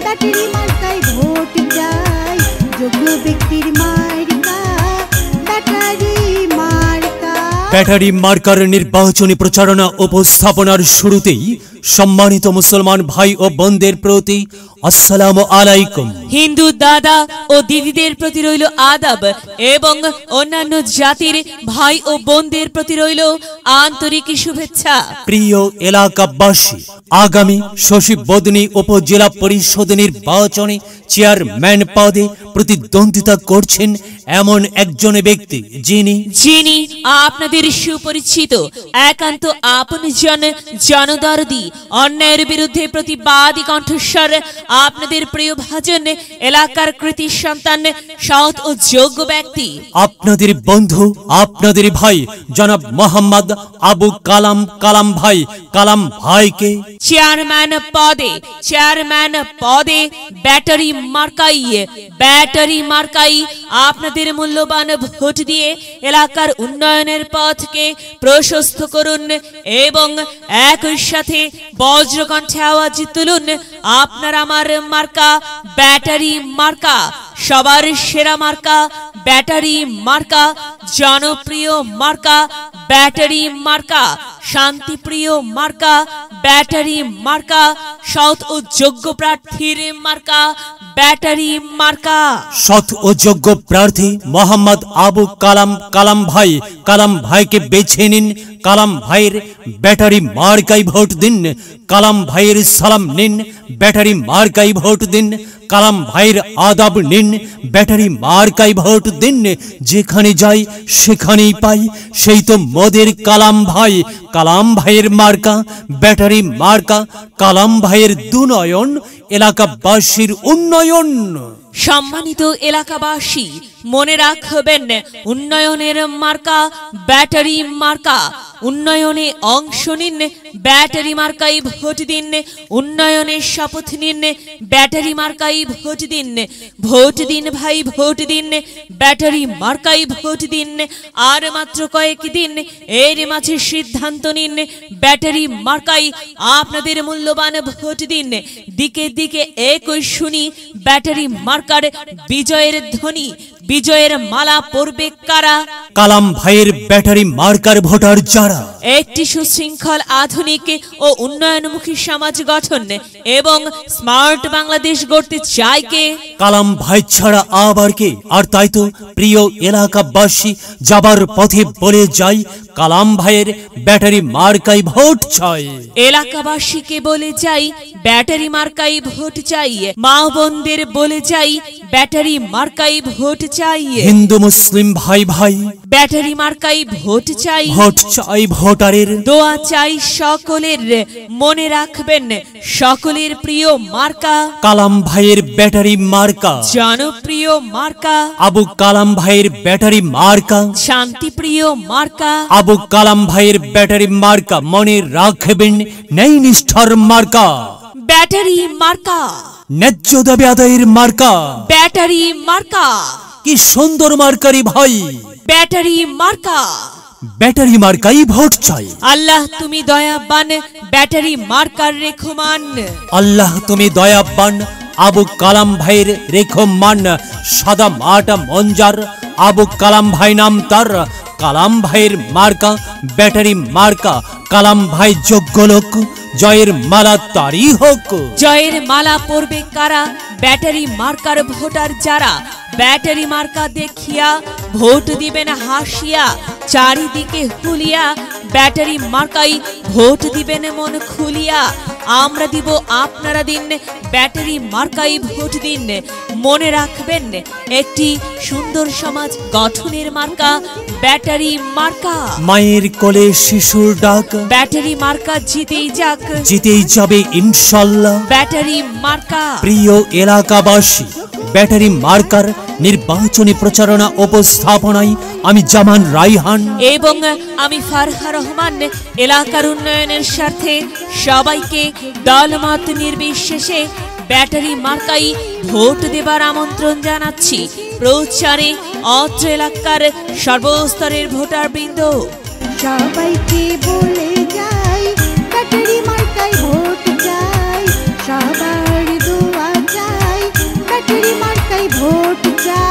Battery মার্কায় vote চাই, যোগ্য ব্যক্তির মার্কা ব্যাটারি মার্কা। ব্যাটারি মার্কার নির্বাচনী প্রচারণা উপস্থাপনার শুরুতেই সম্মানিত মুসলমান ভাই ও বোনদের প্রতি আসসালামু আলাইকুম। হিন্দু দাদা ও দিদিদের প্রতি রইল আদাব এবং অন্যান্য জাতির ভাই ও বোনদের প্রতি রইল আন্তরিক শুভেচ্ছা। প্রিয় এলাকাবাসী, আগামী শশীবদনী উপজেলা পরিষদ নির্বাচনে চেয়ারম্যান পদে প্রতিদ্বন্দ্বিতা করছেন এমন একজন ব্যক্তি যিনি আপনাদের সুপরিচিত, একান্ত আপনজন, জনদরদি, অন্যায়ের বিরুদ্ধে প্রতিবাদী কণ্ঠস্বর, আপনাদের প্রিয় ভাজন, এলাকার কৃতি সন্তান, সৎ ও যোগ্য ব্যক্তি, আপনাদের বন্ধু, আপনাদের ভাই জনাব মোহাম্মদ আবু কালাম ভাইকে চেয়ারম্যান পদে ব্যাটারি মার্কাই আপনাদের মূল্যবান ভোট দিয়ে এলাকার উন্নয়নের পথকে প্রশস্ত করুন এবং একই সাথে বজ্রকণ্ঠে আওয়াজ তুলুন, আপনার আমার মার্কা ব্যাটারি মার্কা, সবার সেরা মার্কা ব্যাটারি মার্কা, জনপ্রিয় মার্কা ব্যাটারি মার্কা, শান্তিপ্রিয় মার্কা ব্যাটারি মার্কা, সৎ ও যোগ্য প্রার্থীর মার্কা ব্যাটারি মার্কা। সৎ ও যোগ্য প্রার্থী মোহাম্মদ আবু কালাম ভাইকে বেছে নিন। কালাম ভাইয়ের ব্যাটারি মার্কাই ভোট দিন। কালাম ভাইয়ের সালাম নিন, ব্যাটারি মার্কাই ভোট দিন। কালাম ভাইয়ের আদাব নিন, ব্যাটারি মার্কাই ভোট দিন। যেখানে যাই সেখানেই পাই সেই তো মোদের কালাম ভাইয়ের মার্কা ব্যাটারি মার্কা। কালাম ভাইয়ের দুনয়ন, এলাকাবাসীর উন্নয়ন। সম্মানিত এলাকাবাসী, মনে রাখবেন, উন্নয়নের মার্কা ব্যাটারি মার্কা। উন্নয়নে অংশ নিন, ব্যাটারি মার্কাই ভোট দিন। উন্নয়নের শপথ নিন, ব্যাটারি মার্কাই ভোট দিন। ভোট দিন ভাই, ভোট দিন, ব্যাটারি মার্কাই ভোট দিন। আর মাত্র কয়েকদিন, এর মাঝে সিদ্ধান্ত নিন, ব্যাটারি মার্কাই আপনাদের মূল্যবান ভোট দিন। দিকে দিকে একই শুনি ব্যাটারি মার্কার বিজয়ের ধ্বনি। বিজয়ের মালা পরবে কারা? কালাম ভাইয়ের ব্যাটারি মার্কার ভোটার যারা একটি সুশৃঙ্খল, আধুনিক ও উন্নয়নমুখী সমাজ গঠন এবং স্মার্ট বাংলাদেশ গড়তে চায় কে? কালাম ভাই ছাড়া আবার কে? আর তাই তো প্রিয় এলাকাবাসী, যাবার পথে বলে যাই, কালাম ভাইয়ের ব্যাটারি মার্কাই ভোট চাই। এলাকাবাসীকে বলে যাই, ব্যাটারি মার্কাই ভোট চাই। মা বোনদের বলে যাই, ব্যাটারি মার্কাই ভোট চাই। হিন্দু মুসলিম ভাই ব্যাটারি মার্কাই ভোট চাই। ভোট চাই ভোটারের, দোয়া চাই সকলের। মনে রাখবেন, সকলের প্রিয় মার্কা কালাম ভাইয়ের ব্যাটারি মার্কা, জনপ্রিয় মার্কা আবু কালাম ভাইয়ের ব্যাটারি মার্কা, শান্তিপ্রিয় মার্কা আবু কালাম ভাইয়ের ব্যাটারি মার্কা। মনে রাখবেন, ন্যায় নিষ্ঠার মার্কা ব্যাটারি মার্কা, ন্যায্য দাবি আদায়ের মার্কা ব্যাটারি মার্কা। কি সুন্দর মার্কারি ভাই, ব্যাটারি মার্কা। ব্যাটারি মার্কাই ভোট চাই। আল্লাহ তুমি দয়াবান, ব্যাটারি মার্কার রেখমান। আল্লাহ তুমি দয়াবান, আবু কালাম ভাইয়ের রেখমান। সাদা মাটা মঞ্জার, আবু কালাম ভাই নাম তার। কালাম ভাইয়ের মার্কা ব্যাটারি মার্কা। কালাম ভাই যোগ্য লোক, জয়ের মালা তারই হোক। জয়ের মালা পরবে কারা? ব্যাটারি মার্কার ভোটার যারা। ব্যাটারি মার্কা দেখিয়া ভোট দিবেন হাসিয়া, চারিদিকে হুলিয়া। ব্যাটারি মার্কাই ভোট দিবেন মন খুলিয়া। আমরা দিব, আপনারা দিন, ব্যাটারি মার্কাই ভোট দিন। মনে রাখবেন, একটি সুন্দর সমাজ গঠনের মার্কা ব্যাটারি মার্কা। মায়ের কোলে শিশুর ডাক, ব্যাটারি মার্কা জিতেই যাক, জিতেই যাবে ইনশাল্লাহ। ব্যাটারি মার্কা। প্রিয় এলাকাবাসী, ব্যাটারি মার্কার নির্বাচনী প্রচারণা উপস্থাপনায় আমি জামান রাইহান এবং আমি ফারহা রহমান এলাকার উন্নয়নের স্বার্থে সবাইকে দলমত নির্বিশেষে ব্যাটারি মার্কাই ভোট দেবার আমন্ত্রণ জানাচ্ছি। প্রচারে অত্র এলাকার সর্বস্তরের ভোটারবৃন্দ সবাইকে বলে যাই, ব্যাটারি মার্কায় ভোট চাই, সবার দোয়া চাই। মার্কাই ভোট চাই।